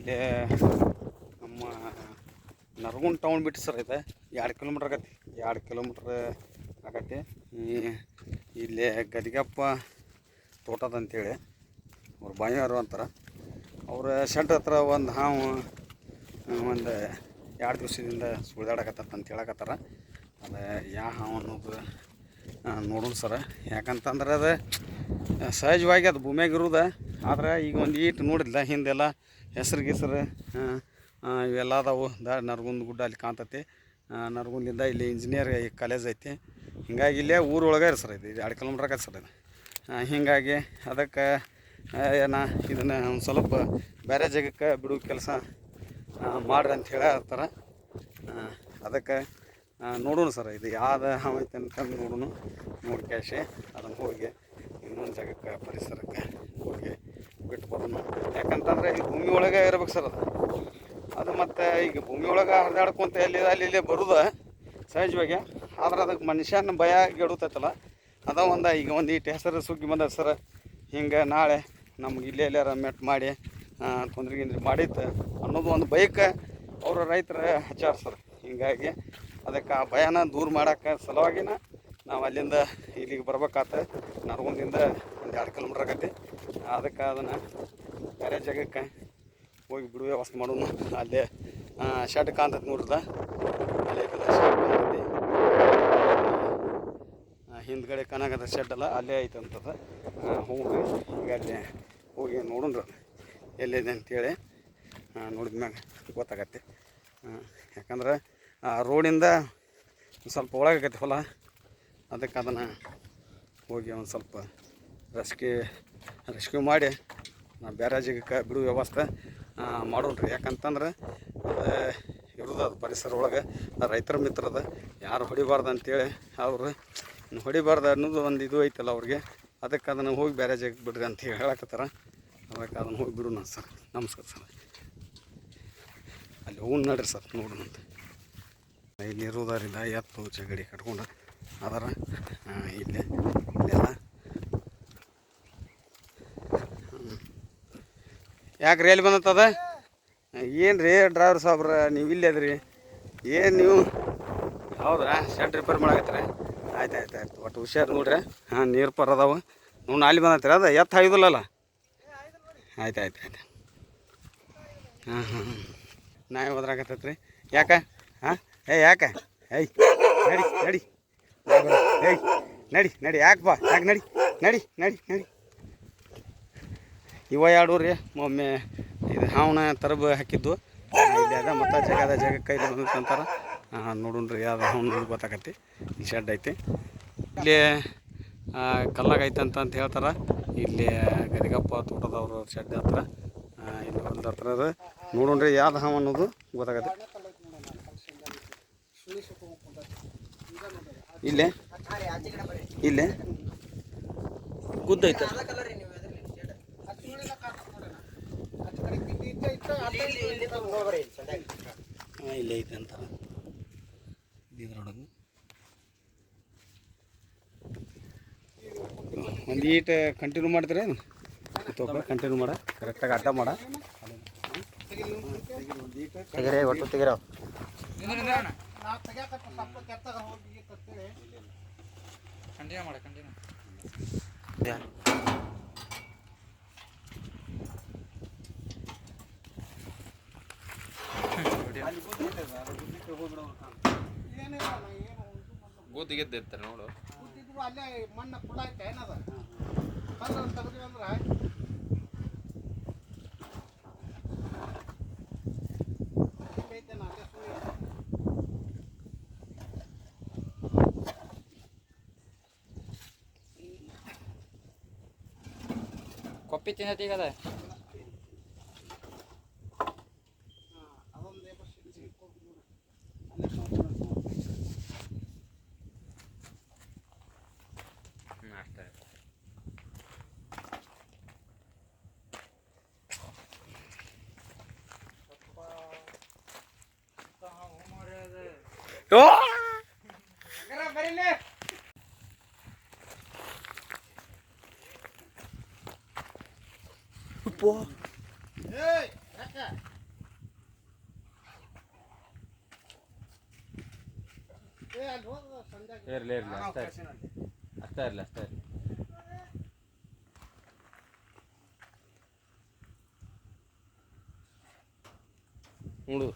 ಇಲ್ಲೇ ನಮ್ಮ ನರಗುಂದ ಟೌನ್ ಬಿಟ್ಟು ಸರ್ ಇದೆ 2 ಕಿಲೋಮೀಟ್ರ್ ಆಗತ್ತೆ. 2 ಕಿಲೋಮೀಟ್ರ್ ಆಗತ್ತೆ. ಇಲ್ಲೇ ಗದಿಗಪ್ಪ ತೋಟದ ಅಂತೇಳಿ ಅವ್ರು ಬಾಯಿಯವರು ಅಂತಾರೆ. ಅವ್ರ ಶೆಡ್ ಹತ್ರ ಒಂದು ಹಾವು ಒಂದು 2 ದಿವಸದಿಂದ ಸುಳಿದಾಡಕತ್ತ ಅಂತ ಹೇಳಕತ್ತಾರ. ಅದು ಯಾವ ಹಾವು ಅನ್ನೋದು ನೋಡೋಣ ಸರ. ಯಾಕಂತಂದ್ರೆ ಅದು ಸಹಜವಾಗಿ ಅದು ಭೂಮಿಯಾಗ ಇರೋದು. ಆದ್ರೆ ಈಗ ಒಂದು ಈಟು ನೋಡಿಲ್ಲ, ಹಿಂದೆಲ್ಲ ಹೆಸ್ರು ಇವೆಲ್ಲ ಅದಾವು. ನರಗುಂದ ಗುಡ್ಡ ಅಲ್ಲಿ ಕಾಣ್ತೈತಿ. ನರಗುಂದಿಂದ ಇಲ್ಲಿ ಇಂಜಿನಿಯರ್ ಕಾಲೇಜ್ ಐತಿ. ಹಿಂಗಾಗಿ ಇಲ್ಲೇ ಊರೊಳಗೆ ಇರಿ ಸರ್. ಇದು 2 ಕಿಲೋಮೀಟ್ರ್ ಆಗತ್ತೆ ಸರ್ ಇದು. ಹೀಗಾಗಿ ಅದಕ್ಕೆ ಇದನ್ನು ಒಂದು ಸ್ವಲ್ಪ ಬೇರೆ ಜಾಗಕ್ಕೆ ಬಿಡೋ ಕೆಲಸ ಮಾಡ್ರಿ ಅಂತ ಹೇಳತ್ತಾರ. ಅದಕ್ಕೆ ನೋಡೋಣ ಸರ್, ಇದು ಯಾವ್ದು ಹಾವು ಐತೆ ಅಂತಂದು ನೋಡೋಣ. ನೋಡಿ ಕ್ಯಾಶೆ ಅದನ್ನು ಹೋಗಿ ಇನ್ನೊಂದು ಜಾಗಕ್ಕೆ ಪರಿಸರಕ್ಕೆ ಹೋಗಿ ಬಿಟ್ಟು ಬರೋಣ. ಯಾಕಂತಂದರೆ ಈಗ ಭೂಮಿ ಒಳಗೆ ಇರ್ಬೇಕು ಸರ್ ಅದು ಮತ್ತು ಈಗ ಭೂಮಿ ಒಳಗೆ ಹರಿದಾಡ್ಕೊಂತ ಅಲ್ಲಿ ಇಲ್ಲೇ ಬರೋದು ಸಹಜವಾಗಿ. ಆದ್ರೆ ಅದಕ್ಕೆ ಮನುಷ್ಯನ ಭಯ ಗೆಡುತ್ತೈತಲ್ಲ, ಅದ ಈಗ ಒಂದು ಇಟ್ಟು ಹೆಸರು ಸುಗ್ಗಿ ಬಂದ ಸರ್. ಹಿಂಗೆ ನಾಳೆ ನಮ್ಗೆ ಇಲ್ಲೇ ಎಲ್ಲಾರ ಮೆಟ್ ಮಾಡಿ ತೊಂದ್ರೆ ಮಾಡಿತ್ತು ಅನ್ನೋದು ಒಂದು ಬೈಕ್ ಅವರು ರೈತರ ಹಚ್ಚಾರ ಸರ್. ಹೀಗಾಗಿ ಅದಕ್ಕೆ ಆ ಭಯನ ದೂರ ಮಾಡೋಕ್ಕೆ ಸಲುವಾಗಿನ ನಾವು ಅಲ್ಲಿಂದ ಇಲ್ಲಿಗೆ ಬರ್ಬೇಕಾತ. ನರಗುಂದಿಂದ ಒಂದು 2 ಕಿಲೋಮೀಟ್ರ್ ಆಗತ್ತೆ. ಅದಕ್ಕೆ ಅದನ್ನು ಬೇರೆ ಜಾಗಕ್ಕೆ ಹೋಗಿ ಬಿಡುವ ವ್ಯವಸ್ಥೆ ಮಾಡೋಣ. ಅಲ್ಲೇ ಶೆಡ್ ಕಾಣ್ತೈತೆ ನೋಡ್ರದ, ಅಲ್ಲೇ ಶೆಡ್ ಕಾಣ್ತೈತಿ. ಹಿಂದ್ಗಡೆ ಕಾಣಾಗದ ಶೆಡ್ ಅಲ್ಲ, ಅಲ್ಲೇ ಐತೆ ಅಂತದ. ಹೋಗಿ ಈಗ ಅಲ್ಲೇ ಹೋಗಿ ನೋಡೋಣ ಎಲ್ಲಿದೆ ಅಂತೇಳಿ. ನೋಡಿದ್ಮ್ಯಾಗ ಗೊತ್ತಾಗತ್ತೆ. ಯಾಕಂದ್ರೆ ರೋಡಿಂದ ಸ್ವಲ್ಪ ಒಳಗಾಗತ್ತೆ ಹೊಲ. ಅದಕ್ಕೆ ಅದನ್ನು ಹೋಗಿ ಒಂದು ಸ್ವಲ್ಪ ರೆಸ್ಕ್ಯೂ ಮಾಡಿ ಬೇರೆ ಜಾಗಕ್ಕೆ ಬಿಡುವ ವ್ಯವಸ್ಥೆ ಮಾಡೋಣ್ರಿ. ಯಾಕಂತಂದ್ರೆ ಇರೋದು ಅದು ಪರಿಸರ ಒಳಗೆ ರೈತರ ಮಿತ್ರದ, ಯಾರು ಹೊಡಿಬಾರ್ದು ಅಂತೇಳಿ ಅವರು ಹೊಡಿಬಾರ್ದು ಅನ್ನೋದು ಒಂದು ಇದು ಐತಲ್ಲ ಅವ್ರಿಗೆ. ಅದಕ್ಕೆ ಅದನ್ನು ಹೋಗಿ ಬೇರೆ ಜಾಗಕ್ಕೆ ಬಿಡ್ರಿ ಅಂತ ಹೇಳಕತ್ತಾರ. ಅದಕ್ಕೆ ಅದನ್ನು ಹೋಗಿ ಬಿಡೋಣ ಸರ್. ನಮಸ್ಕಾರ ಸರ್. ಅಲ್ಲಿ ಹೋಗಿ ನಡ್ರಿ ಸರ್, ನೋಡೋಣ ಅಂತ. ಇಲ್ಲಿ ಇರೋದರಿಂದ ಎತ್ತು ಚಗಡಿ ಕಟ್ಕೊಂಡು ಅದರ ಇಲ್ಲೆಲ್ಲ ಯಾಕೆ ರೇಲ್ ಬಂದತ್ತದ? ಏನು ರೀ ಡ್ರೈವರ್ ಸಾಬ್ರ, ನೀವು ಇಲ್ಲೇ ಅದ್ರಿ? ಏನು ನೀವು? ಹೌದ್ರಾ? ಶೆಡ್ ರಿಪೇರ್ ಮಾಡಾಕತ್ತೀರ? ಆಯ್ತು ಒಟ್ಟು ಹುಷಾರು ನೋಡ್ರಿ. ನೀರು ಪರ್ ಅದಾವ ನೋಡಿ. ಅಲ್ಲಿ ಬಂದತ್ತೀರ? ಅದು ಎತ್ತು ಹಾಯ್ದಿಲ್ಲಲ್ಲ? ಆಯ್ತು ನಾವೇ ಹೋದ್ರಾಗತ್ತೈತ್ರಿ. ಯಾಕೆ ಯಾಕೆ ನಡಿ ನಡಿ ಯಾಕಪ್ಪ ಯಾಕೆ ನಡಿ ಇವ 2 ರೀ ಒಮ್ಮೆ ಇದು ಹಾವನ ತರಬ ಹಾಕಿದ್ದು ಇಲ್ಲಿ ಅದ. ಮತ್ತು ಜಾಗಕ್ಕೆ ಕೈಲಿ ಬಂದಂತಾರೆ. ನೋಡೋಣ್ರಿ ಯಾವ್ದು ಹಾವು ಗೊತ್ತಾಗತ್ತೆ. ಈ ಶೆಡ್ ಐತಿ ಇಲ್ಲಿ, ಕಲ್ಲಾಗೈತೆ ಅಂತ ಹೇಳ್ತಾರೆ. ಇಲ್ಲಿ ಗದಿಗಪ್ಪ ತೋಟದವ್ರ ಶೆಡ್ ಹತ್ರ ಇಲ್ಲಿ ಒಂದು ಹತ್ರ ಅದು. ನೋಡೋಣ್ರಿ ಯಾವ್ದು ಹಾವು ಅನ್ನೋದು ಗೊತ್ತಾಗತ್ತೆ. ಇಲ್ಲೇ ಗುದ್ದೈತೆ. ಇಲ್ಲೇ ಐತೆ ಅಂತ ಇದ್ರೊಳಗೆ ಒಂದು ಈಟ್ ಕಂಟಿನ್ಯೂ ಮಾಡ್ತೀರ? ಕಂಟಿನ್ಯೂ ಮಾಡ, ಕರೆಕ್ಟಾಗಿ ಅಡ್ಡ ಮಾಡ. ತೆಗಿರೇ ಒಟ್ಟು ತೆಗಿರೋ. ಗೋತಿಗೆದ್ದು ಇರ್ತಾರೆ ನೋಡು. ಅಲ್ಲೇ ಮಣ್ಣು ಕುಳ ಐತೆ ಏನದ ತೆಗ್ದಿವಿ ಅಂದ್ರೆ ಕೊಪ್ಪಿ ತಿನ್ನತಿ ಈಗ ಅದ. ಪೋ ಏಯ್ ಇರಲಿ ಇರಲಿ ಅಷ್ಟೇ ಅಷ್ಟೇ ಇರಲಿ ಅಷ್ಟೇ ಇರಲಿ. ನೋಡು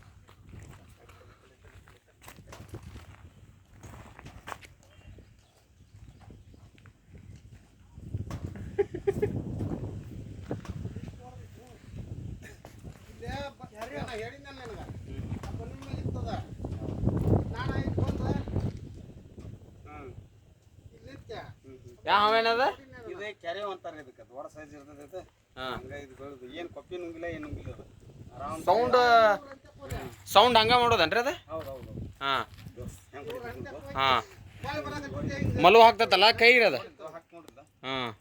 ಹೇಳಿದ್ನಲ್ಲ ನನಗೆ ಇರ್ತದ ನಾನು ಇಲ್ಲಿ ಬಂದು ಇಲ್ಲಿತ್ತೆ ಯಾವ ಹವೇನದ ಇದೇ ಕೆರೆ ಅಂತಾರೆ ಇದಕ್ಕೆ ದೊಡ್ಡ ಸೈಜ್ ಇರ್ತದೆ ಇದು. ಹಂಗ ಇದು ಬೆಳೆದು ಏನು ಕೊಪ್ಪಿ ನುಂಗಿಲ್ಲ ಏನು ನುಂಗಿಲ್ಲ ಅದು ಆರಾಮ್. ಸೌಂಡ್ ಹಂಗ ಮಾಡೋದನ್ರಿ ಅದ? ಹೌದು ಹೌದು. ಹಾಂ ಹೆಂಗೆ ಹಾಂ ಮಲು ಹಾಕ್ತತ್ತಲ್ಲ ಕೈ ಅದ ಹಾಕಿ ನೋಡ್ರಲ್ಲ ಹಾಂ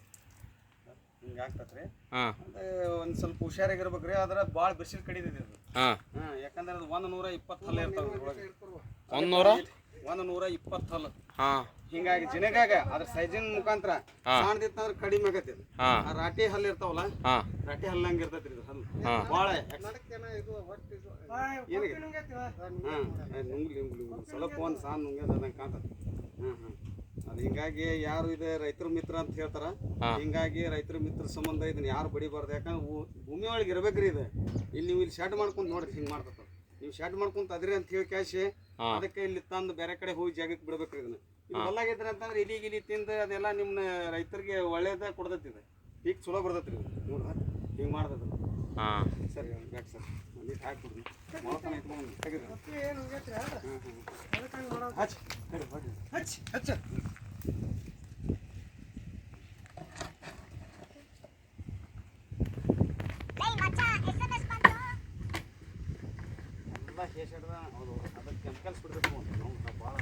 ಹಿಂಗೆ ಆಗ್ತತ್ರಿ. ಹಾಂ ಅಂದ್ರೆ ಒಂದು ಸ್ವಲ್ಪ ಹುಷಾರಾಗಿರ್ಬೇಕ್ರಿ. ಆದ್ರೆ ಭಾಳ ಬಿಸಿಲು ಕಡಿದಿದೆ ಅದು. ಹಾಂ ಯಾಕಂದ್ರೆ ಅದು 120 ಹಲ್ಲು ಇರ್ತಾವೆ ಇದ್ರೊಳಗೆ. 120 ಹಲ್ಲು. ಹಾಂ ಹಿಂಗಾಗಿ ಜಿನಗಾಗ ಅದ್ರ ಸೈಜಿನ ಮುಖಾಂತರ ಸಣ್ಣದಿತ್ತಂದ್ರೆ ಕಡಿಮೆ ಆಗತ್ತೆ ಅದು. ಆ ರಾಟಿ ಹಲ್ಲು ಇರ್ತಾವಲ್ಲ, ರಾಟಿ ಹಲ್ಲು ಹಂಗೆ ಇರ್ತೈತ್ರಿ ಇದು ಹಲ್ಲು ಭಾಳ ನುಂಗ್ಲಿ ಸ್ವಲ್ಪ ಒಂದು ಸಾನ್ ನುಂಗ್ಯದ ಅದಂಗೆ ಕಾಣ್ತದೆ. ಅದು ಹಿಂಗಾಗಿ ಯಾರು ಇದು ರೈತರ ಮಿತ್ರ ಅಂತ ಹೇಳ್ತಾರ. ಹಿಂಗಾಗಿ ರೈತರ ಮಿತ್ರ ಸಂಬಂಧ ಇದನ್ನ ಯಾರು ಬಡಿಬಾರ್ದು. ಯಾಕಂದ್ರೆ ಭೂಮಿ ಒಳಗೆ ಇರ್ಬೇಕ್ರಿ ಇದು. ಇಲ್ಲಿ ನೀವು ಇಲ್ಲಿ ಶೆಡ್ ಮಾಡ್ಕೊಂಡು ನೋಡ್ರಿ ಹಿಂಗೆ ಮಾಡ್ತದ. ನೀವು ಶೆಡ್ ಮಾಡ್ಕೊಂತ ಅದ್ರಿ ಅಂತ ಹೇಳಿ ಕ್ಯಾಶಿ ಅದಕ್ಕೆ ಇಲ್ಲಿ ತಂದು ಬೇರೆ ಕಡೆ ಹೋಗಿ ಜಾಗಕ್ಕೆ ಬಿಡ್ಬೇಕ್ರಿ ಇದನ್ನ. ಇದು ಹೊಲ್ಲಾಗಿದ್ರಿ ಅಂತಂದ್ರೆ ಇಲಿ ತಿಂದು ಅದೆಲ್ಲ ನಿಮ್ಮ ರೈತರಿಗೆ ಒಳ್ಳೇದ ಕೊಡ್ತೈತಿ. ಇದು ಈಗ ಚಲೋ ಬರ್ತೈತ್ರಿ ಇದು ನೋಡ್ರ ಹಿಂಗೆ ಮಾಡ್ತದ. ಹಾಂ ಸರಿ ಬ್ಯಾಕ್ ಸರ್ ನೀರು ಹಾಕ್ಬಿಡ್ರಿ ಮೊಳತನ ಇಟ್ಕೊಂಡು ತೆಗಿರಿ. ಹಚ್ಚ ಹಚ್ಚ ಹಚ್ಚ ಎಲ್ಲ ಹೇಸಡ್ದ. ಹೌದು ಅದಕ್ಕೆ ಕೆಮಿಕಲ್ಸ್ ಬಿಡಬೇಕು ಅಂತ ನಾವು ಭಾಳ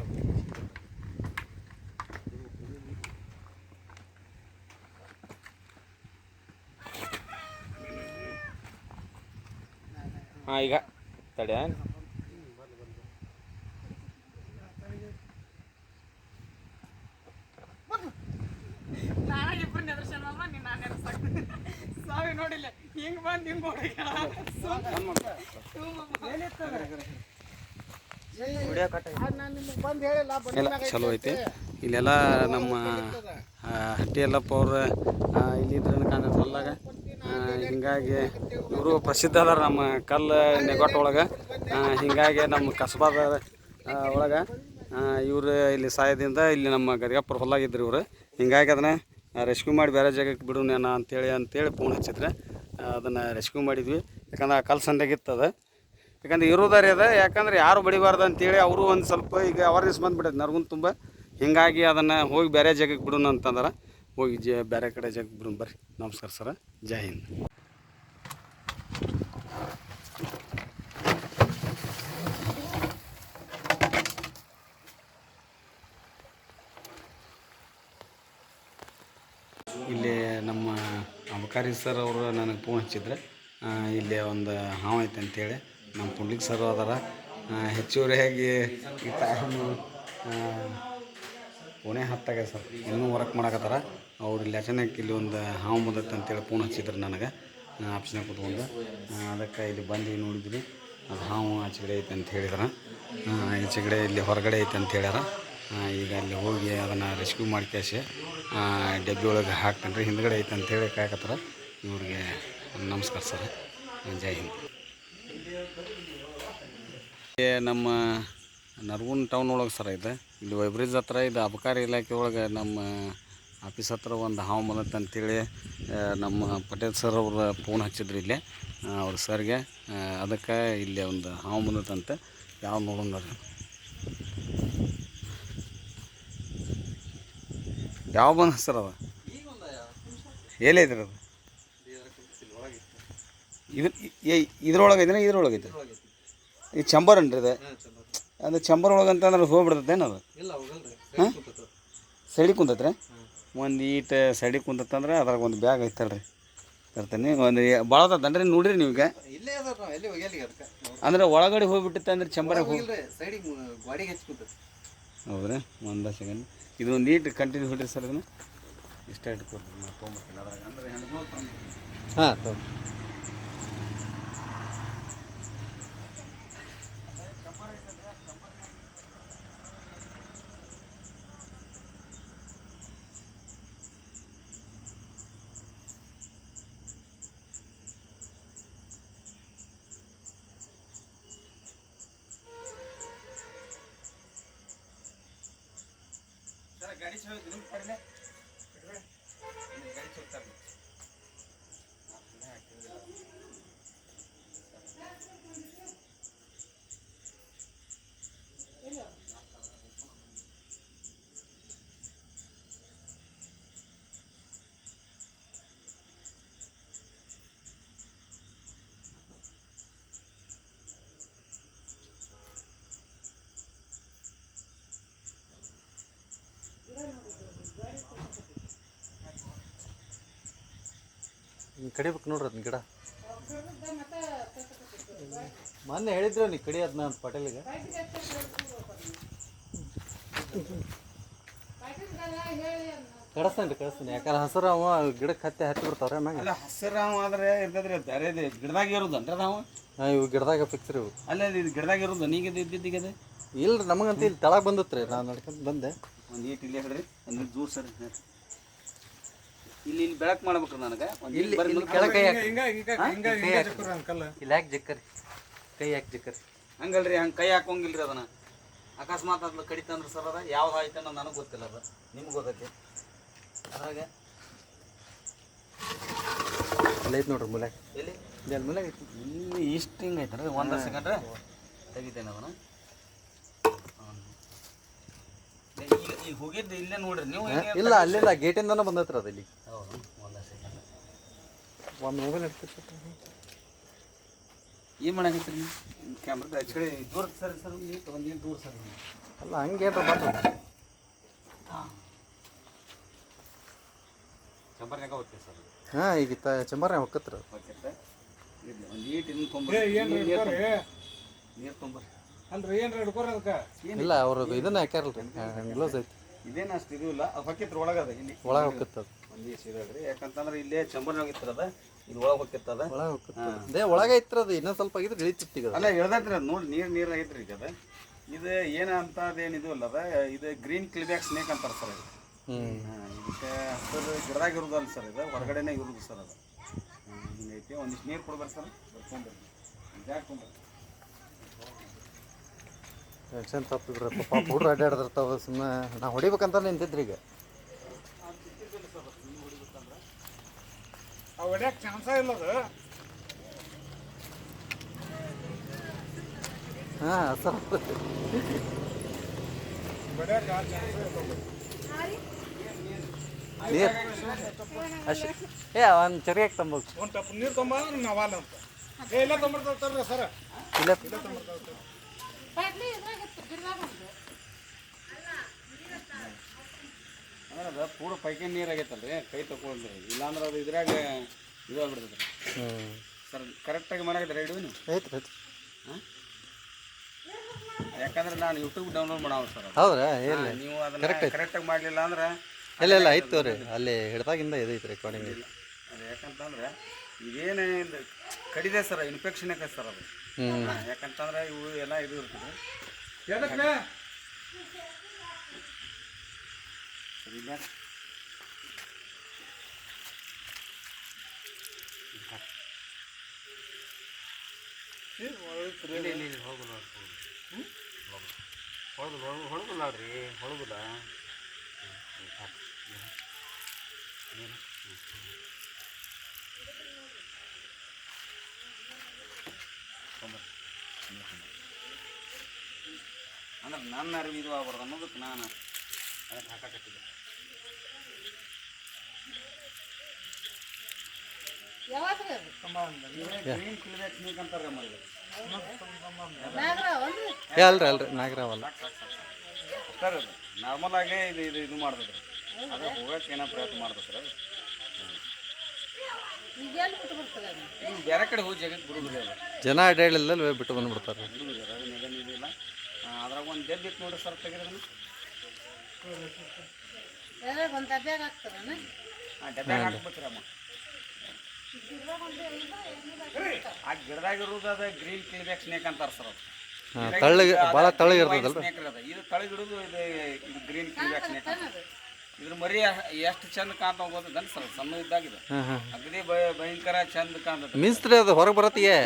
ಹಾಂ ಈಗ ತಡೆ ಸಾವಿ ನೋಡಿಲ್ಲ ಹಿಂಗ್ ಬಂದು ಹಿಂಗ್ ಬಂದು ಹೇಳಿಲ್ಲ. ಎಲ್ಲ ಚಲೋ ಐತಿ. ಇಲ್ಲೆಲ್ಲ ನಮ್ಮ ಹಟ್ಟಿ ಎಲ್ಲಪ್ಪ ಅವ್ರ ಇಲ್ಲಿದ್ರೆ ಕಾಣ ಹೊಲ್ದಾಗ. ಹಿಂಗಾಗಿ ಇವರು ಪ್ರಸಿದ್ಧ ಅದಾರ ನಮ್ಮ ಕಲ್ಲು ನೆಗೋಟ್ ಒಳಗೆ. ಹಿಂಗಾಗಿ ನಮ್ಮ ಕಸಬಾದ ಒಳಗೆ ಇವರು ಇಲ್ಲಿ ಸಾಯದಿಂದ ಇಲ್ಲಿ ನಮ್ಮ ಗದಿಗಪ್ಪರ ಹೊಲ್ಲಾಗಿದ್ರು ಇವರು. ಹಿಂಗಾಗಿ ಅದನ್ನು ರೆಸ್ಕ್ಯೂ ಮಾಡಿ ಬೇರೆ ಜಾಗಕ್ಕೆ ಬಿಡೋಣ ಅಂತೇಳಿ ಫೋನ್ ಹಚ್ಚಿದ್ರೆ ಅದನ್ನು ರೆಸ್ಕ್ಯೂ ಮಾಡಿದ್ವಿ. ಯಾಕಂದ್ರೆ ಆ ಕಲ್ಲು ಸಂಡೆಗಿತ್ತದ. ಯಾಕಂದ್ರೆ ಇರೋದಾರಿ ಅದ. ಯಾಕಂದ್ರೆ ಯಾರು ಬಡಿಬಾರ್ದು ಅಂತೇಳಿ ಅವರು ಒಂದು ಸ್ವಲ್ಪ ಈಗ ಅವೇರ್ನೆಸ್ ಬಂದುಬಿಟ್ಟೈತೆ ನರ್ಗುನ್ ತುಂಬ. ಹಿಂಗಾಗಿ ಅದನ್ನು ಹೋಗಿ ಬೇರೆ ಜಾಗಕ್ಕೆ ಬಿಡೋಣ ಅಂತಂದ್ರೆ ಹೋಗಿ ಬೇರೆ ಕಡೆ ಜಾಗಕ್ಕೆ ಬಿಡೋಣ. ಬರ್ರಿ. ನಮಸ್ಕಾರ ಸರ. ಜೈ ಹಿಂದ್. ಇಲ್ಲಿ ನಮ್ಮ ಅಬಕಾರಿ ಸರ್ ಅವರು ನನಗೆ ಫೋನ್ ಹಚ್ಚಿದ್ರೆ ಇಲ್ಲಿ ಒಂದು ಹಾವು ಐತೆ ಅಂತೇಳಿ ನಮ್ಮ ಪುಂಡ್ಲಿಕ್ ಸರ್ ಅದಾರ. ಹೆಚ್ಚುವರಿಯಾಗಿ ಈ ಟೈಮು 9:10 ಸರ್ ಇನ್ನೂ ವರ್ಕ್ ಮಾಡಕತ್ತಾರ. ಅವ್ರು ಇಲ್ಲಿ ಅಚಾನಕ್ ಇಲ್ಲಿ ಒಂದು ಹಾವು ಬಂದೈತೆ ಅಂತೇಳಿ ಫೋನ್ ಹಚ್ಚಿದ್ರು ನನಗೆ ಆಪ್ಷನಾಗ ಕೂತ್ಕೊಂಡು. ಅದಕ್ಕೆ ಇಲ್ಲಿ ಬಂದು ನೋಡಿದ್ವಿ. ಅದು ಹಾವು ಆಚೆಗಡೆ ಐತೆ ಅಂತ ಹೇಳಿದಾರೆ. ಈಚೆಗಡೆ ಇಲ್ಲಿ ಹೊರಗಡೆ ಐತೆ ಅಂತ ಹೇಳ್ಯಾರ. ಈಗ ಅಲ್ಲಿ ಹೋಗಿ ಅದನ್ನು ರೆಸ್ಕ್ಯೂ ಮಾಡಿ ಕ್ಯಾಶಿ ಡಬ್ಬಿ ಒಳಗೆ ಹಾಕ್ತೇನೆ ರೀ. ಹಿಂದ್ಗಡೆ ಐತೆ ಅಂತೇಳಿ ಕಾಯಕತ್ತಾರ. ಇವ್ರಿಗೆ ನಮಸ್ಕಾರ ಸರ್. ಜೈ ಹಿಂದ್. ನಮ್ಮ ನರಗುಂದ ಟೌನ್ ಒಳಗೆ ಸರ ಇದೆ. ಇಲ್ಲಿ ವೈಬ್ರಿಜ್ ಹತ್ರ ಇದು ಅಬಕಾರಿ ಇಲಾಖೆ ಒಳಗೆ ನಮ್ಮ ಆಫೀಸ್ ಹತ್ರ ಒಂದು ಹಾವು ಬಂದತ್ತೆ ಅಂತೇಳಿ ನಮ್ಮ ಪಟೇಲ್ ಸರ್ ಅವ್ರ ಫೋನ್ ಹಚ್ಚಿದ್ರು ಇಲ್ಲಿ ಅವ್ರ ಸರ್ಗೆ. ಅದಕ್ಕೆ ಇಲ್ಲಿ ಒಂದು ಹಾವು ಬಂದತ್ತಂತೆ. ಯಾವ ನೋಡೋಣ ರೀ ಯಾವ ಬಂದ ಸರ್ ಅದ ಎಲ್ಲೈತ್ರಿ ಅದು? ಇದ್ರೊಳಗೆ ಐತೆ ಇದ್ರೊಳಗೆ ಐತೆ ಈ ಚಂಬರ್ ಅನ್ರಿ ಇದು. ಅದು ಚಂಬರ್ ಒಳಗೆ ಅಂತಂದ್ರೆ ಹೋಗ್ಬಿಡ್ತೈತೆ ಏನದು? ಹಾಂ ಸೈಡಿಗೆ ಕುಂತೈತ್ರಿ. ಒಂದು ಈಟ್ ಸೈಡಿಗೆ ಕುಂತಂದ್ರೆ ಅದ್ರಾಗ ಒಂದು ಬ್ಯಾಗ್ ಐತಲ್ರಿ ತರ್ತೀನಿ. ಒಂದು ಭಾಳ ಅದಂದ್ರೆ ನೋಡ್ರಿ ನೀವು ಈಗ ಅಂದ್ರೆ ಒಳಗಡೆ ಹೋಗ್ಬಿಟ್ಟಿತ್ತು ಅಂದ್ರೆ ಚಂಬರಾಗ ಹೋಗಿ ಹೌದ್ರಿ. ಒಂದು ಸೆಕೆಂಡ್ ಇದು ಒಂದು ನೀಟ್ ಕಂಟಿನ್ಯೂ ಹೊಡ್ರಿ ಸರ್. ಇದನ್ನು ಇಷ್ಟ ಇಟ್ಕೊಡ್ರಿ ನಾವು ತೊಗೊಂಬರ್ತೀನಿ ಅದ್ರಾಗ ಅಂದ್ರೆ ಹಾಂ ಕಡಿಬೇಕು ನೋಡ್ರಿ ಅದನ್ನ ಗಿಡ ಮೊನ್ನೆ ಹೇಳಿದ್ರು ನೀ ಕಡಿ ಅದನ್ನ ಅಂತ ಪಟೇಲಿಗೆ ಕಳಿಸ್ತೀನಿ ಯಾಕಂದ್ರೆ ಹಸಿರು ಅವ ಗಿಡಕ್ಕೆ ಹತ್ತಿ ಬಿಡ್ತಾವ್ರೆ ಮ್ಯಾಗ ಅಲ್ಲ ಹಸಿರು ಆದ್ರೆ ಇರ್ತದ್ರಿ ಬೇರೆ ಗಿಡದಾಗ ಇರೋದನ್ರಿ ನಾವು ಇವು ಗಿಡದಾಗ ಫಿಕ್ಸ್ ರೀ ಇವು ಅಲ್ಲ ಇದು ಗಿಡದಾಗ ಇರೋದು ನೀಗ ಇದ್ದಿದ್ದೀಗ ಇಲ್ರಿ ನಮಗಂತ ಇಲ್ಲಿ ತೆಳಗೆ ಬಂದತ್ರಿ ನಾನು ನಡ್ಕೊಂತ ಬಂದೆ ಒಂದು ಈಟ್ ಇಲ್ಲೇ ಹೇಳ್ರಿ ಒಂದು ದೂರ ಸರಿ ಇಲ್ಲಿ ಬೆಳಕು ಮಾಡ್ಬೇಕ್ರಿ ನನಗೆ ಇಲ್ಲಿ ಕೆಳಗೆ ಅಂಕಲ್ ಇಲ್ಲಿ ಯಾಕೆ ಜಕ್ಕರಿ ಕೈ ಯಾಕೆ ಜಕ್ಕರಿ ಹಂಗಲ್ರಿ ಹಂಗೆ ಕೈ ಹಾಕೋಂಗಿಲ್ರಿ ಅದನ್ನ ಅಕಸ್ಮಾತ್ ಅದ್ನ ಕಡಿತಂದ್ರೆ ಸರ್ ಅದ ಯಾವ್ದು ಆಯ್ತು ಅನ್ನೋ ನನಗೆ ಗೊತ್ತಿಲ್ಲ ಅದು ನಿಮ್ಗೆ ಗೊತ್ತೈತಿ ಅದ್ರಾಗ ಅಲ್ಲಿ ಐತೆ ನೋಡ್ರಿ ಮುಲ್ಯಾಗ ಎಲ್ಲಿ ಅಲ್ಲಿ ಮುಲ್ಯಾಗ ಐತಿ ಇಲ್ಲಿ ಇಷ್ಟು ಹಿಂಗೆ ಐತೆ ರೀ ಒಂದು ಸೆಕೆಂಡ್ ತೆಗಿತೇನೆ ಅದನ್ನ ಈಗ ಹೋಗಿದ್ದು ಇಲ್ಲೇ ನೋಡ್ರಿ ನೀವು ಇಲ್ಲ ಅಲ್ಲಿಲ್ಲ ಗೇಟಿಂದನೂ ಬಂದೈತ್ರಿ ಅದು ಇಲ್ಲಿ ಹೌದು ಒಂದು ಸೆಕೆಂಡ್ ಒಂದು ಮೊಬೈಲ್ ಇಡ್ತಿರ್ತ ಏನು ಮಾಡಾಕತ್ರಿ ನೀವು ಕ್ಯಾಮ್ರಾ ಆ್ಯಕ್ಚುಲಿ ದೂರ ಸರಿ ಸರ್ ಒಂದು ದೂರ ಸರ್ ಅಲ್ಲ ಹಂಗೇನ್ರ ಬರ್ರಿ ಚಂಬರ್ನಾಗ ಹೋಗ್ತೀವಿ ಸರ್ ಹಾಂ ಈಗ ಚಂಬರ್ನಾಗ ಹೊಕ್ಕತ್ರ ಓಕೆ ಸರ್ ಒಂದು ಈಟ್ ಇನ್ನು ನೀರು ತೊಂಬರ್ರಿ ಅಲ್ರಿ ಏನ್ರಿ ಹಿಡ್ಕೋರಿ ಅದಕ್ಕೆ ಇಲ್ಲ ಅವ್ರದ್ದು ಇದನ್ನ ಹಾಕ್ಯಾರಲ್ರಿ ಗ್ಲೋಸ್ ಐತಿ ಇದೇನು ಅಷ್ಟು ಇದು ಇಲ್ಲ ಅದು ಹೊಕ್ಕಿತ್ರ ಒಳಗದ ಇಲ್ಲಿ ಒಳಗೆ ಹೋಗತ್ತದ ಒಂದು ಈಸ್ ಇದ್ರಿ ಯಾಕಂತಂದ್ರೆ ಇಲ್ಲೇ ಚಂಬರ್ನಾಗ ಇರ್ತದ ಇಲ್ಲಿ ಒಳಗೆ ಹೋಗಿರ್ತದ ಒಳಗೆ ಹೋಗತ್ತದ ಅದೇ ಒಳಗೆ ಐತ್ರದ ಇನ್ನೊಂದು ಸ್ವಲ್ಪ ಆಗಿದ್ರೆ ಇಳಿತಿತ್ತು ಈಗ ಅಲ್ಲ ಹೇಳ್ದೈತ್ರಿ ಅದು ನೋಡಿ ನೀರು ಐತ್ರಿ ಈಗ ಅದು ಇದು ಏನು ಅಂತ ಅದೇನು ಇದು ಅಲ್ಲ ಅದ ಇದು ಗ್ರೀನ್ ಕ್ಲಿಬ್ಯಾಕ್ ಸ್ನೇಕ್ ಅಂತಾರೆ ಸರ್ ಇದು ಇದಕ್ಕೆ ಹಸಿರು ಗಿಡದಾಗ ಇರೋದಲ್ಲ ಸರ್ ಇದು ಹೊರಗಡೆನೇ ಇರೋದು ಸರ್ ಅದು ಹಿಂಗೈತಿ ಒಂದಿಷ್ಟು ನೀರು ಕೊಡ್ಬೇಕು ಸರ್ ಬರ್ಕೊಂಡ್ರಿ ಜಾಕ್ ತೊಗೊಂಡ್ರಿ ಟೆನ್ಷನ್ ತಪ್ಪಿದ್ರಿ ಪಾಪ ಹುಡ್ರು ಅಡ್ಡಾಡ್ದಿರ್ತಾವ ಸುಮ್ಮನೆ ನಾ ಹೊಡಿಬೇಕಂತ ನಿಂತಿದ್ರಿ ಈಗ ಹೊಡ್ಯಾಕ ಚಾನ್ಸ ಇಲ್ಲ ಅದು ಹಾಂ ಸರ್ ಹೊಡ್ಯಾಕ ಚಾನ್ಸ ಇಲ್ಲ ನೀರು ಅಷ್ಟೇ ಒಂದು ಚರಿಯಾಗಿ ತಂಬೋದು ಒಂದು ಟಪ್ ನೀರು ತೊಂಬಂದ್ರೆ ನಾವಲ್ಲ ಅಂತ ಎಲ್ಲ ತೊಂಬರ್ತಾವ್ರಿ ಸರ್ ಇಲ್ಲ ಅಂದ್ರೆ ಅದು ಪೂರ ಪೈಕಿ ನೀರು ಆಗೈತಲ್ರಿ ಕೈ ತಗೊಳ್ರಿ ಇಲ್ಲಾಂದ್ರೆ ಅದು ಇದ್ರಾಗ ಇದು ಆಗ್ಬಿಡ್ತೈತೆ ಸರ್ ಕರೆಕ್ಟಾಗಿ ಮಾಡಾಕತ್ತೀರ ರೆಡಿ ನೀವು ಐತ್ರಿ ಐತ್ರಿ ಹಾಂ ಯಾಕಂದ್ರೆ ನಾನು ಯೂಟ್ಯೂಬ್ ಡೌನ್ಲೋಡ್ ಮಾಡಾವ ಸರ್ ಹೌದ್ರಾ ಇಲ್ಲ ನೀವು ಅದನ್ನ ಕರೆಕ್ಟಾಗಿ ಮಾಡಲಿಲ್ಲ ಅಂದ್ರೆ ಇಲ್ಲ ಇಲ್ಲ ಐತೆ ತೋರಿ ಅಲ್ಲಿ ಹಿಡ್ದಾಗಿಂದ ಇದೈತೆ ರೆಕಾರ್ಡಿಂಗ್ ಇಲ್ಲ ಅದು ಯಾಕಂತಂದ್ರೆ ಇದೇನು ಇದು ಕಡಿದೆ ಸರ್ ಇನ್ಫೆಕ್ಷನ್ ಆಕೈತೆ ಸರ್ ಅದು ಯಾಕಂತಂದ್ರೆ ಇವು ಎಲ್ಲ ಇದು ಇರ್ತದೆ ಎದಕ್ಕೆ ಇಲ್ಲ ಹೊಳಗುಲ್ಲ ರೀ ಹೊಳಗುಲ್ಲ ಅಂದ್ರೆ ನನ್ನ ಅರಿವು ಇದು ಆಗ್ಬಾರ್ದು ಅನ್ನೋದಕ್ಕೆ ನಾನು ಅದಕ್ಕೆ ಹಾಕಕತ್ತಿದ್ದೆ ಗ್ರೀನ್ ಕ್ಲಿಬ್ಯಾಕ್ ಸ್ನೇಕ್ ಅಂತಾರೆ ಮಾಡಿದೆ ಅಲ್ರಿ ಅಲ್ರಿ ನಾಗರಾವಲ್ಲ ಸರ್ ಅದು ನಾರ್ಮಲ್ ಆಗೇ ಇದು ಮಾಡ್ತದ್ರಿ ಅದು ಹೋಗಕ್ಕೆ ಏನೋ ಪ್ರಯತ್ನ ಮಾಡ್ತದೆ ಸರ್ ಅದು ಈಗ ಬೇರೆ ಕಡೆ ಹೋಗಿ ಜಗಕ್ಕೆ ಬಿಡುದ್ರಿ ಅದು ಜನ ಅಡ್ಡಾಡಲಿಲ್ಲ ಬಿಟ್ಟು ಬಂದ್ಬಿಡ್ತಾರೆ ಬಿಡುದ್ರಿ ಅದು ನೆಗನ್ ಇದಿಲ್ಲ ಅದ್ರಾಗ ಒಂದು ಜಡ್ ಇತ್ತು ನೋಡ್ರಿ ಸರ್ ತೆಗೆದ್ರಿ ಡಬ್ಬ್ಯಾಗ ಹಾಕ್ಬೇಕ್ರಿ ಅಮ್ಮ ಆ ಗಿಡದಾಗಿರೋದು ಅದು ಗ್ರೀನ್ ಕ್ಲಿಬ್ಯಾಕ್ ಸ್ನೇಕ್ ಅಂತಾರೆ ಸರ್ ಅದು ತಳ್ಳಗೆ ಭಾಳ ತಳ್ಳಗೆ ಇರ್ತದಲ್ರಿ ಸ್ನೇಕ್ ಅದು ಇದು ತಳಗಿಡೋದು ಇದು ಗ್ರೀನ್ ಕ್ಲಿಬ್ಯಾಕ್ ಸ್ನೇಕ್ ಇದ್ರ ಮರಿ ಎಷ್ಟು ಚಂದ ಕಾಣ್ತಾ ಹೋಗೋದನ್ ಸರ್ ಸಣ್ಣ ಇದ್ದಾಗಿದೆ ಅಗದಿ ಭಯಂಕರ ಚಂದ ಕಾಣ್ತದೆ ಮಿನ್ಸ್ತ್ರಿ ಅದು ಹೊರಗೆ ಬರತ್ತಿಗೆ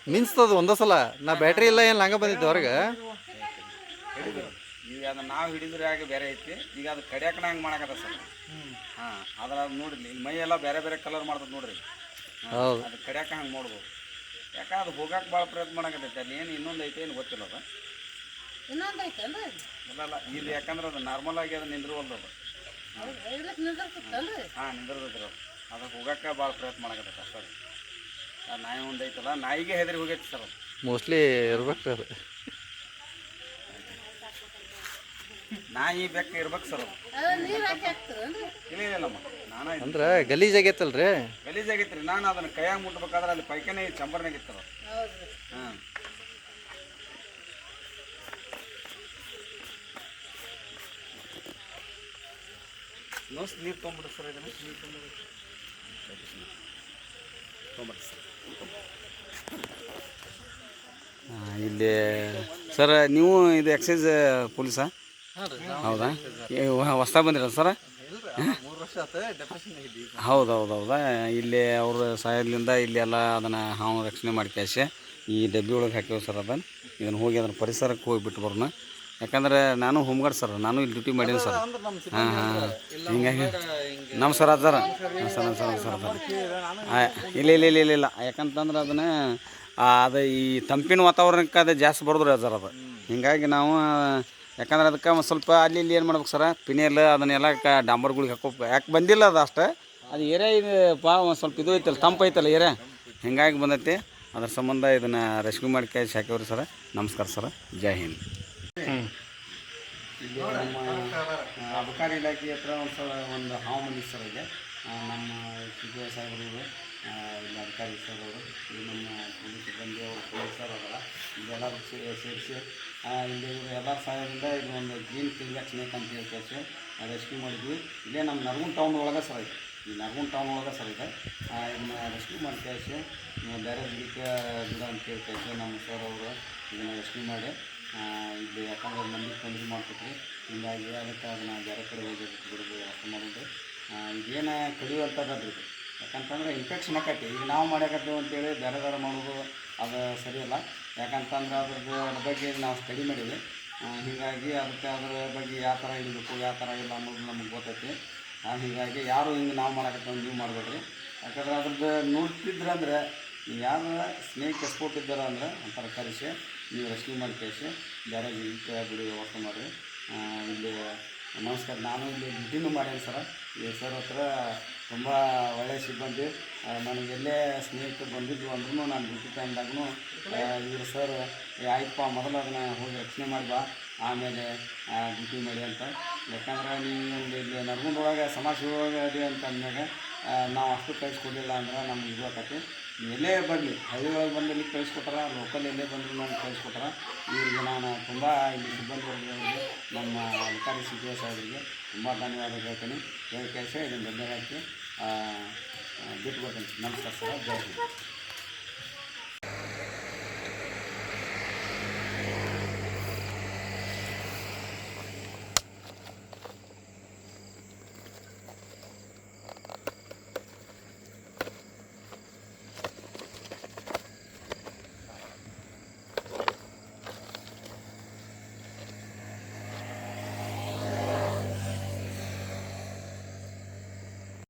ಮಿನ್ಸ್ತದ ಒಂದೇ ಸಲ ನಾ ಬ್ಯಾಟ್ರಿ ಇಲ್ಲ ಏನು ಹಂಗೆ ಬಂದಿದ್ದೆ ಹೊರಗೆ ಅದನ್ನ ನಾವು ಹಿಡಿದ್ರೆ ಆಗಿ ಬೇರೆ ಐತಿ ಈಗ ಅದು ಕಡಿಯಾಕನ ಹಂಗೆ ಮಾಡಕತ್ತ ಸರ್ ಹಾಂ ಅದ್ರ ನೋಡ್ರಿ ಇಲ್ಲಿ ಮೈ ಎಲ್ಲ ಬೇರೆ ಬೇರೆ ಕಲರ್ ಮಾಡ್ತದೆ ನೋಡ್ರಿ ಅದು ಕಡಿಯಾಕ ಹಂಗೆ ಮಾಡ್ಬೋದು ಯಾಕೆ ಅದು ಹೋಗಕ್ಕೆ ಭಾಳ ಪ್ರಯತ್ನ ಮಾಡಕತ್ತೈತೆ ಅಲ್ಲಿ ಏನು ಇನ್ನೊಂದು ಐತೆ ಏನು ಗೊತ್ತಿಲ್ಲ ಅದು ಇನ್ನೊಂದು ಐತೇನ್ರಿ ಇಲ್ಲ ಇಲ್ಲಿ ಯಾಕಂದ್ರೆ ಅದು ನಾರ್ಮಲ್ ಆಗಿ ಅದು ನಿಂದ್ರವಲ್ದು ಅದು ಹಾಂ ನಿಂದಿರ್ತೈತಿ ಅದು ಹೋಗಕ್ಕೆ ಭಾಳ ಪ್ರಯತ್ನ ಮಾಡಕತ್ತೈತೆ ಸರ್ ಅದು ನಾಯಿ ಒಂದು ಐತಲ್ಲ ನಾಯಿಗೆ ಹೆದರಿ ಹೋಗೈತಿ ಸರ್ ಅದು ಮೋಸ್ಟ್ಲಿ ಇರ್ಬೇಕು ಅದು ನಾಯಿ ಬೆಕ್ಕ ಇರ್ಬೇಕು ಸರ್ ಅದು ನೀರು ಹಾಕಿ ಹಾಕ್ತೀರೇನ್ರಿ ಇಲ್ಲಮ್ಮ ನಾನು ಅಂದ್ರೆ ಗಲೀಜ್ ಆಗೈತಲ್ರಿ ಗಲೀಜಾಗೈತೆ ರೀ ನಾನು ಅದನ್ನು ಕೈಯಾಗ ಮುಟ್ಬೇಕಾದ್ರೆ ಅಲ್ಲಿ ಪೈಖಾನೆ ಚಂಬರ್ನಾಗ ಇತ್ತದ ಹೌದ್ರಿ ಹಾಂ ನೀರು ತೊಗೊಂಬಿಡ್ರಿ ಸರ್ ಇದನ್ನು ನೀರು ತೊಗೊಂಬಿಡ್ರಿ ಸರ್ ಇಲ್ಲಿ ಸರ್ ನೀವು ಇದು ಎಕ್ಸೈಸ್ ಪೊಲೀಸಾ ಹೌದಾ ಹೊಸ್ತಾ ಬಂದಿರ ಸರ 3 ವರ್ಷ ಆತ ಡೆಪ್ರೆಷನ್ ಐತಿ ಹೌದಾ ಇಲ್ಲಿ ಅವ್ರ ಸಹಾಯದಿಂದ ಇಲ್ಲಿ ಎಲ್ಲ ಅದನ್ನು ಹಾವು ರಕ್ಷಣೆ ಮಾಡಿ ಕ್ಯಾಶೆ ಈ ಡಬ್ಬಿ ಒಳಗೆ ಹಾಕಿವಿ ಸರ್ ಅದನ್ನು ಇದನ್ನು ಹೋಗಿ ಅದನ್ನು ಪರಿಸರಕ್ಕೆ ಹೋಗಿ ಬಿಟ್ಟು ಬರೋಣ ಯಾಕಂದ್ರೆ ನಾನು ಹೋಮ್ ಗಾರ್ಡ್ ಸರ್ ನಾನು ಇಲ್ಲಿ ಡ್ಯೂಟಿ ಮಾಡೀನಿ ಸರ್ ಹಾಂ ಹಿಂಗಾಗಿ ನಮ್ಮ ಸರ್ ಅದಾರ ಸರ್ ಇಲ್ಲ ಯಾಕಂತಂದ್ರೆ ಅದನ್ನು ಅದು ಈ ತಂಪಿನ ವಾತಾವರಣಕ್ಕೆ ಅದು ಜಾಸ್ತಿ ಬರೋದ್ರಿ ಸರ್ ಅದು ಹಿಂಗಾಗಿ ನಾವು ಯಾಕಂದ್ರೆ ಅದಕ್ಕೆ ಒಂದು ಸ್ವಲ್ಪ ಅಲ್ಲಿ ಇಲ್ಲಿ ಏನು ಮಾಡ್ಬೇಕು ಸರ ಪಿನಿಯಲ್ ಅದನ್ನೆಲ್ಲ ಡಾಂಬರ್ಗಳಿಗೆ ಹಾಕೋ ಯಾಕೆ ಬಂದಿಲ್ಲ ಅದು ಅಷ್ಟೇ ಅದು ಏರಿಯಾ ಇದು ಒಂದು ಸ್ವಲ್ಪ ಇದು ಐತಲ್ಲ ತಂಪು ಐತಲ್ಲ ಏರಿಯಾ ಹಿಂಗಾಗಿ ಬಂದೈತಿ ಅದ್ರ ಸಂಬಂಧ ಇದನ್ನು ರೆಸ್ಕ್ಯೂ ಮಾಡಿ ಕ್ಯಾಶ್ ಹಾಕಿವ್ರಿ ಸರ ನಮಸ್ಕಾರ ಸರ್ ಜೈ ಹಿಂದ್ ಇಲ್ಲಿ ನಮ್ಮ ಅಬಕಾರಿ ಇಲಾಖೆ ಹತ್ರ ಒಂದು ಹಾವು ಬಂದಿತ್ತು ಸರ್ ಇದೆ ನಮ್ಮ ಸಿದ್ದು ಸಾಹೇಬರು ಇಲ್ಲಿ ಅಧಿಕಾರಿ ಸರ್ ಅವರು ಇಲ್ಲಿ ನಮ್ಮ ಪೊಲೀಸ್ ಸಿಬ್ಬಂದಿ ಅವರು ಪೊಲೀಸ್ ಸರ್ ಅವರ ಇದೆಲ್ಲರೂ ಸೇರಿಸಿ ಇಲ್ಲಿ ಎಲ್ಲ ಸಹಾಯದಿಂದ ಇದು ಒಂದು ಗ್ರೀನ್ ಕಿಂಗ್ಯಾಕ್ ಸ್ನೇಕ್ ಅಂತ ಹೇಳಿ ಕೇಸಿ ರೆಸ್ಕ್ಯೂ ಮಾಡಿದ್ವಿ ಇಲ್ಲೇ ನಮ್ಮ ನರಗುಂದ ಟೌನ್ ಒಳಗೆ ಸರ್ ಇದೆ ಈ ನರಗುಂದ ಟೌನ್ ಒಳಗೆ ಸರ್ ಇದೆ ಇದನ್ನು ರೆಸ್ಕ್ಯೂ ಮಾಡಿ ಕೇಸಿ ಬೇರೆ ಗಿಡಕ್ಕೆ ಗಿಡ ಅಂತ ಹೇಳಿ ಕೇಸಿ ನಮ್ಮ ಸರ್ ಅವರು ಇದನ್ನು ರೆಸ್ಕ್ಯೂ ಮಾಡಿ ಇಲ್ಲಿ ಯಾಕಂದ್ರೆ ಮಂದಿ ತೊಂದರೆ ಮಾಡ್ಕೊತೀವಿ ಹೀಗಾಗಿ ಅದಕ್ಕೆ ಅದನ್ನು ಬೇರೆ ಕಡೆ ಹೋಗಿ ಬಿಡೋದು ವ್ಯವಸ್ಥೆ ಮಾಡೋದು ಇದೇನು ಕಡಿಯುವಂಥದ್ದು ಇದು ಯಾಕಂತಂದ್ರೆ ಇನ್ಫೆಕ್ಷನ್ ಆಕೈತಿ ಈಗ ನಾವು ಮಾಡ್ಯಾಕತ್ತೀವಿ ಅಂತೇಳಿ ಬೇರೆ ಮಾಡೋದು ಅದು ಸರಿಯಲ್ಲ ಯಾಕಂತಂದ್ರೆ ಅದ್ರದ್ದು ಬಗ್ಗೆ ನಾವು ಸ್ಟಡಿ ಮಾಡೀವಿ ಹೀಗಾಗಿ ಅದಕ್ಕೆ ಅದ್ರ ಬಗ್ಗೆ ಯಾವ ಥರ ಹಿಡಿಬೇಕು ಯಾವ ಥರ ಇಲ್ಲ ಅನ್ನೋದು ನಮಗೆ ಗೊತ್ತೈತಿ ಹೀಗಾಗಿ ಯಾರು ಹಿಂಗೆ ನಾವು ಮಾಡಕತ್ತೀವಿ ನೀವು ಮಾಡಬೇಡ್ರಿ ಯಾಕಂದ್ರೆ ಅದ್ರದ್ದು ನೋಡ್ತಿದ್ರಂದ್ರೆ ನೀವು ಯಾರು ಸ್ನೇಕ್ ಎಕ್ಸ್ಪೋರ್ಟ್ ಇದ್ದಾರ ಅಂದ್ರೆ ಒಂಥರ ಕರೆಸಿ ನೀವು ರೆಸ್ಕ್ಯೂ ಮಾಡಿ ಕಳಿಸಿ ಬೇರೆ ಗಿಡಕ್ಕೆ ಬಿಡಿ ವ್ಯವಸ್ಥೆ ಮಾಡಿರಿ ಇಲ್ಲಿ ನಮಸ್ಕಾರ ನಾನು ಇಲ್ಲಿ ಡ್ಯೂಟಿನೂ ಮಾಡೀನಿ ಸರ ಈ ಸರ್ ಹತ್ರ ತುಂಬ ಒಳ್ಳೆಯ ಸಿಬ್ಬಂದಿ ನನಗೆಲ್ಲೇ ಸ್ನೇಹಿತರು ಬಂದಿದ್ದು ಅಂದ್ರೂ ನಾನು ಡ್ಯೂಟಿ ಟೈಮ್ದಾಗೂ ಇವರು ಸರ್ ಆಯ್ತಪ್ಪ ಮೊದಲು ಅದನ್ನು ಹೋಗಿ ರಕ್ಷಣೆ ಮಾಡಿ ಬಾ ಆಮೇಲೆ ಡ್ಯೂಟಿ ಮಾಡಿ ಅಂತ ಯಾಕಂದ್ರೆ ನೀವು ಒಂದು ಇಲ್ಲಿ ನರಗುಂದೊಳಗೆ ಸಮಾಜ ಸೇವೆ ಅದೇ ಅಂತ ಅಂದಾಗ ನಾವು ಅಷ್ಟು ಕಳಿಸ್ಕೊಡ್ಲಿಲ್ಲ ಅಂದ್ರೆ ನಮ್ಗೆ ಇದು ಆಕತಿ ಎಲ್ಲೇ ಬರಲಿ ಹಳ್ಳಿ ಒಳಗೆ ಬಂದು ಇಲ್ಲಿ ಕಳಿಸ್ಕೊಟ್ಟಾರ ಲೋಕಲ್ ಎಲ್ಲೇ ಬಂದರೂ ನಾನು ಕಳಿಸ್ಕೊಟ್ಟಾರ ಇವರಿಗೆ ನಾನು ತುಂಬ ಇಲ್ಲಿ ಸಿಬ್ಬಂದಿ ವರ್ಗದವರಿಗೆ ನಮ್ಮ ಅಧಿಕಾರಿ ಸಿದ್ದು ಸಾಹೇಬರಿಗೆ ತುಂಬ ಧನ್ಯವಾದ ಹೇಳ್ತೀನಿ ಹೇಳಿ ಕೆಲಸ ಇದನ್ನು ಬಂದಾಗ ಹಾಕಿ ಬಿಟ್ಟು ಬರ್ತೀನಿ ನಮಸ್ಕಾರ ಸರ್ ಜೈ ಹಿಂದ್